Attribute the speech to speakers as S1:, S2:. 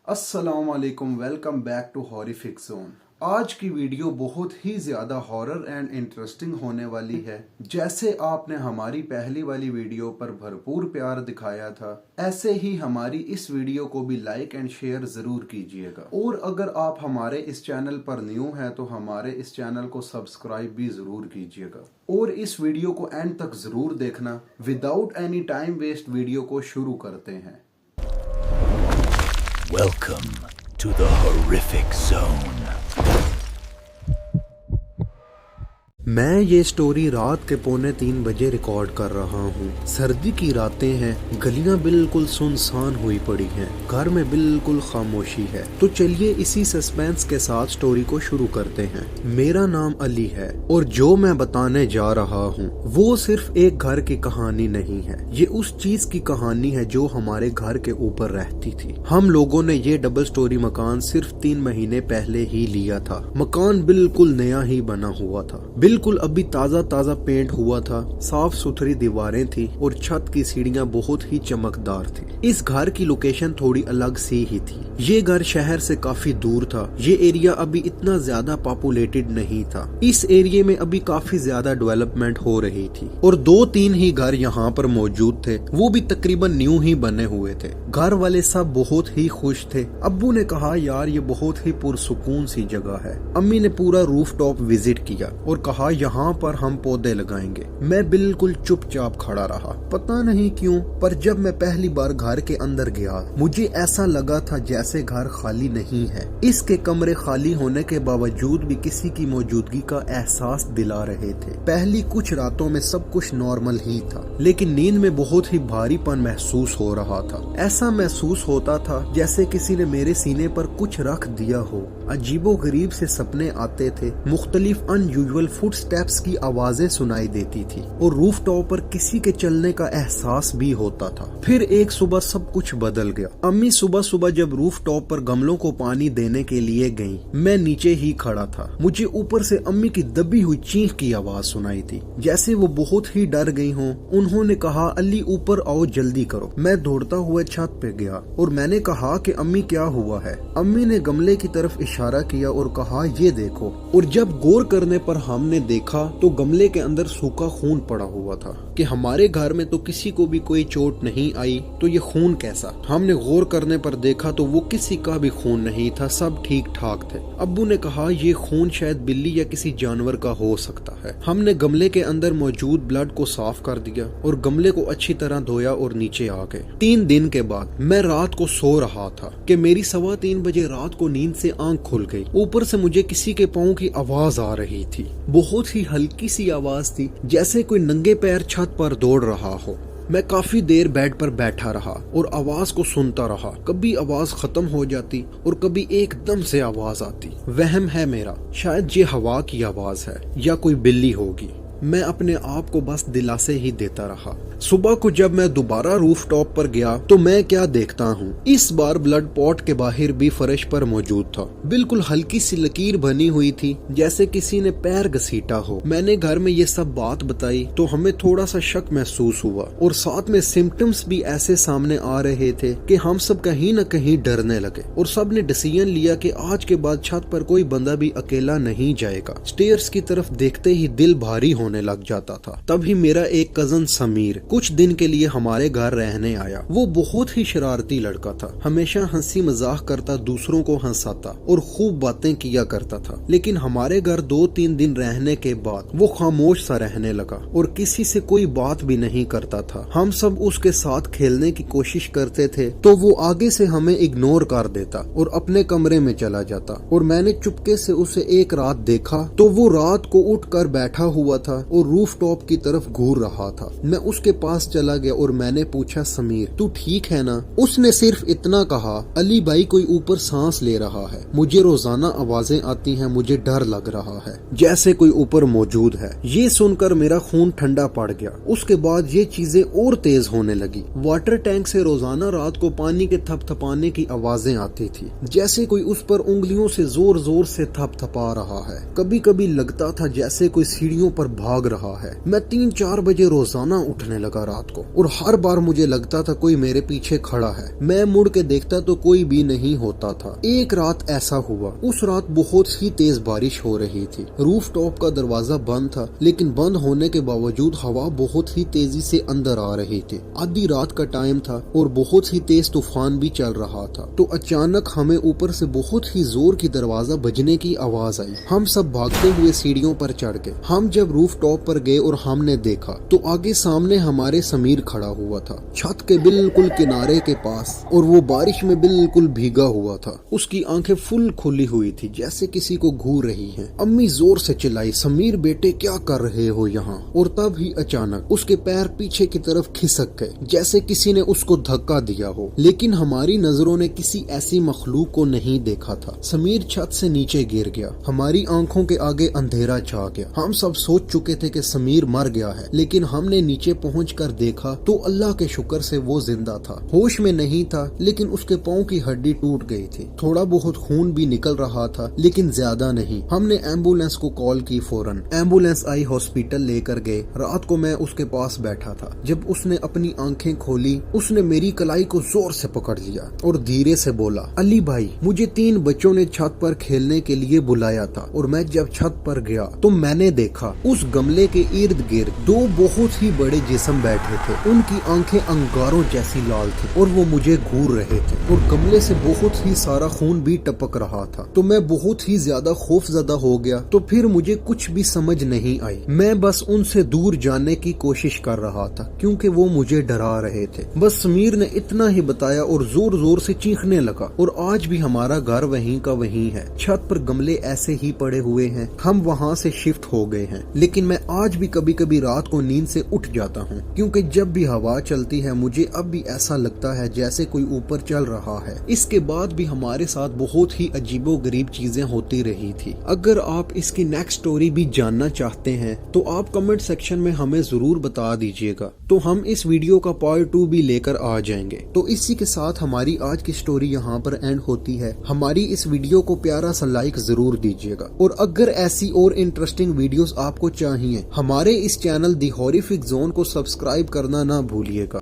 S1: अस्सलाम वालेकुम, welcome back to horrific zone. आज की वीडियो बहुत ही ज़्यादा हॉरर एंड इंटरेस्टिंग होने वाली है। जैसे आपने हमारी पहली वाली वीडियो पर भरपूर प्यार दिखाया था, ऐसे ही हमारी इस वीडियो को भी लाइक एंड शेयर ज़रूर कीजिएगा। और अगर आप हमारे इस चैनल पर न्यू हैं तो हमारे इस चैनल को सब्सक्राइब भी ज़रूर कीजिएगा और इस वीडियो को एंड तक ज़रूर देखना। Without any time waste video को शुरू करते हैं।
S2: Welcome to the Horrific Zone.
S1: मैं ये स्टोरी रात के 2:45 बजे रिकॉर्ड कर रहा हूँ। सर्दी की रातें हैं, गलियां बिल्कुल सुनसान हुई पड़ी हैं, घर में बिल्कुल खामोशी है। तो चलिए इसी सस्पेंस के साथ स्टोरी को शुरू करते हैं। मेरा नाम अली है और जो मैं बताने जा रहा हूँ वो सिर्फ एक घर की कहानी नहीं है, ये उस चीज की कहानी है जो हमारे घर के ऊपर रहती थी। हम लोगों ने ये डबल स्टोरी मकान सिर्फ 3 महीने पहले ही लिया था। मकान बिल्कुल नया ही बना हुआ था, बिल्कुल अभी ताज़ा ताज़ा पेंट हुआ था, साफ सुथरी दीवारें थी और छत की सीढ़ियां बहुत ही चमकदार थी। इस घर की लोकेशन थोड़ी अलग सी ही थी। ये घर शहर से काफी दूर था। ये एरिया अभी इतना ज्यादा पॉपुलेटेड नहीं था। इस एरिया में अभी काफी ज्यादा डेवलपमेंट हो रही थी और 2-3 ही घर यहाँ पर मौजूद थे, वो भी तकरीबन न्यू ही बने हुए थे। घर वाले सब बहुत ही खुश थे। अब्बू ने कहा यार ये बहुत ही पुरसुकून सी जगह है। अम्मी ने पूरा रूफ टॉप विजिट किया और कहा यहाँ पर हम पौधे लगाएंगे। मैं बिल्कुल चुपचाप खड़ा रहा, पता नहीं क्यों, पर जब मैं पहली बार घर के अंदर गया मुझे ऐसा लगा था जैसे घर खाली नहीं है। इसके कमरे खाली होने के बावजूद भी किसी की मौजूदगी का एहसास दिला रहे थे। पहली कुछ रातों में सब कुछ नॉर्मल ही था, लेकिन नींद में बहुत ही भारीपन महसूस हो रहा था। ऐसा महसूस होता था जैसे किसी ने मेरे सीने पर कुछ रख दिया हो। अजीबो गरीब से सपने आते थे, मुख्तलिफ अनयूजुअल फुटस्टेप्स की आवाजें सुनाई देती थी और रूफ टॉप पर किसी के चलने का एहसास भी होता था। फिर एक सुबह सब कुछ बदल गया। अम्मी सुबह सुबह जब रूफ टॉप पर गमलों को पानी देने के लिए गईं, मैं नीचे ही खड़ा था। मुझे ऊपर से अम्मी की दबी हुई चीख की आवाज सुनाई थी, जैसे वो बहुत ही डर गई हों। उन्होंने कहा अली ऊपर आओ, जल्दी करो। मैं दौड़ता हुआ छत पे गया और मैंने कहा कि अम्मी क्या हुआ है। अम्मी ने गमले की तरफ इशारा किया और कहा ये देखो। और जब गौर करने पर हमने देखा तो गमले के अंदर सूखा खून पड़ा हुआ था कि हमारे घर में तो किसी को भी कोई चोट नहीं आई, तो ये खून कैसा? हमने गौर करने पर देखा तो वो किसी का भी खून नहीं था, सब ठीक ठाक थे। अब्बू ने कहा ये खून शायद बिल्ली या किसी जानवर का हो सकता है। हमने गमले के अंदर मौजूद ब्लड को साफ कर दिया और गमले को अच्छी तरह धोया और नीचे आ गए। 3 दिन के बाद मैं रात को सो रहा था कि मेरी 3:15 बजे रात को नींद से आंख खुल गई। ऊपर से मुझे किसी के पाँव की आवाज आ रही थी, बहुत ही हल्की सी आवाज थी, जैसे कोई नंगे पैर छत पर दौड़ रहा हो। मैं काफी देर बेड पर बैठा रहा और आवाज को सुनता रहा। कभी आवाज खत्म हो जाती और कभी एकदम से आवाज आती। वहम है मेरा, शायद ये हवा की आवाज है या कोई बिल्ली होगी। मैं अपने आप को बस दिलासे ही देता रहा। सुबह को जब मैं दोबारा रूफ टॉप पर गया तो मैं क्या देखता हूँ, इस बार ब्लड पॉट के बाहर भी फर्श पर मौजूद था। बिल्कुल हल्की सी लकीर बनी हुई थी, जैसे किसी ने पैर घसीटा हो। मैंने घर में ये सब बात बताई तो हमें थोड़ा सा शक महसूस हुआ और साथ में सिम्टम्स भी ऐसे सामने आ रहे थे कि हम सब कहीं न कहीं डरने लगे और सब ने डिसीजन लिया कि आज के बाद छत पर कोई बंदा भी अकेला नहीं जाएगा। स्टेयर्स की तरफ देखते ही दिल भारी होने लग जाता था। तभी मेरा एक कजन समीर कुछ दिन के लिए हमारे घर रहने आया। वो बहुत ही शरारती लड़का था, हमेशा हंसी मजाक करता, दूसरों को हंसाता और खूब बातें किया करता था। लेकिन हमारे घर 2-3 दिन रहने के बाद वो खामोश सा रहने लगा और किसी से कोई बात भी नहीं करता था। हम सब उसके साथ खेलने की कोशिश करते थे तो वो आगे से हमें इग्नोर कर देता और अपने कमरे में चला जाता। और मैंने चुपके से उसे एक रात देखा तो वो रात को उठकर बैठा हुआ था और रूफ टॉप की तरफ घूर रहा था। मैं उसके पास चला गया और मैंने पूछा समीर तू ठीक है ना? उसने सिर्फ इतना कहा अली भाई कोई ऊपर सांस ले रहा है, मुझे रोजाना आवाजें आती हैं, मुझे डर लग रहा है जैसे कोई ऊपर मौजूद है। ये सुनकर मेरा खून ठंडा पड़ गया। उसके बाद ये चीजें और तेज होने लगी। वाटर टैंक से रोजाना रात को पानी के थपथपाने की आवाजें आती थी, जैसे कोई उस पर उंगलियों से जोर जोर से थपथपा रहा है। कभी कभी लगता था जैसे कोई सीढ़ियों पर भाग रहा है। मैं 3-4 बजे रोजाना उठने लगा रात को और हर बार मुझे लगता था कोई मेरे पीछे खड़ा है। मैं मुड़ के देखता तो कोई भी नहीं होता था। एक रात ऐसा हुआ, उस रात बहुत ही तेज बारिश हो रही थी। रूफ टॉप का दरवाजा बंद था, लेकिन बंद होने के बावजूद हवा बहुत ही तेजी से अंदर आ रही थी। आधी रात का टाइम था और बहुत ही तेज तूफान भी चल रहा था। तो अचानक हमें ऊपर से बहुत ही जोर की दरवाजा बजने की आवाज आई। हम सब भागते हुए सीढ़ियों पर चढ़ गए। हम जब रूफ टॉप पर गए और हमने देखा तो आगे सामने हमारे समीर खड़ा हुआ था, छत के बिल्कुल किनारे के पास, और वो बारिश में बिल्कुल भीगा हुआ था। उसकी आंखें फुल खुली हुई थी, जैसे किसी को घूर रही हैं। अम्मी जोर से चिल्लाई, समीर बेटे क्या कर रहे हो यहाँ? और तब ही अचानक उसके पैर पीछे की तरफ खिसक गए, जैसे किसी ने उसको धक्का दिया हो। लेकिन हमारी नजरों ने किसी ऐसी मखलूक को नहीं देखा था। समीर छत से नीचे गिर गया। हमारी आंखों के आगे अंधेरा छा गया। हम सब सोच चुके थे कि समीर मर गया है, लेकिन हमने नीचे पहुंचकर देखा तो अल्लाह के शुक्र से वो जिंदा था। होश में नहीं था, लेकिन उसके पांव की हड्डी टूट गई थी। थोड़ा बहुत खून भी निकल रहा था, लेकिन ज्यादा नहीं। हमने एम्बुलेंस को कॉल की। फौरन एम्बुलेंस आई, हॉस्पिटल लेकर गए। रात को मैं उसके पास बैठा था। जब उसने अपनी आंखें खोली, उसने मेरी कलाई को जोर से पकड़ लिया और धीरे से बोला, अली भाई, मुझे 3 बच्चों ने छत पर खेलने के लिए बुलाया था और मैं जब छत पर गया तो मैंने देखा उस गमले के इर्द गिर्द 2 बहुत ही बड़े जिस्म बैठे थे। उनकी आंखें अंगारों जैसी लाल थी और वो मुझे घूर रहे थे और गमले से बहुत ही सारा खून भी टपक रहा था। तो मैं बहुत ही ज्यादा खौफजदा हो गया। तो फिर मुझे कुछ भी समझ नहीं आई। मैं बस उनसे दूर जाने की कोशिश कर रहा था, क्योंकि वो मुझे डरा रहे थे। बस समीर ने इतना ही बताया और जोर जोर से चीखने लगा। और आज भी हमारा घर वहीं का वहीं है। छत पर गमले ऐसे ही पड़े हुए हैं। हम वहाँ से शिफ्ट हो गए हैं, लेकिन मैं आज भी कभी कभी रात को नींद से उठ जाता हूँ, क्योंकि जब भी हवा चलती है मुझे अब भी ऐसा लगता है जैसे कोई ऊपर चल रहा है। इसके बाद भी हमारे साथ बहुत ही अजीबोगरीब चीजें होती रही थी। अगर आप इसकी नेक्स्ट स्टोरी भी जानना चाहते हैं तो आप कमेंट सेक्शन में हमें जरूर बता दीजिएगा, तो हम इस वीडियो का पार्ट 2 भी लेकर आ जाएंगे। तो इसी के साथ हमारी आज की स्टोरी यहाँ पर एंड होती है। हमारी इस वीडियो को प्यारा सा लाइक जरूर दीजिएगा, और अगर ऐसी और इंटरेस्टिंग वीडियोस आपको चाहिए, हमारे इस चैनल दी हॉरिफिक जोन को सब्सक्राइब करना ना भूलिएगा।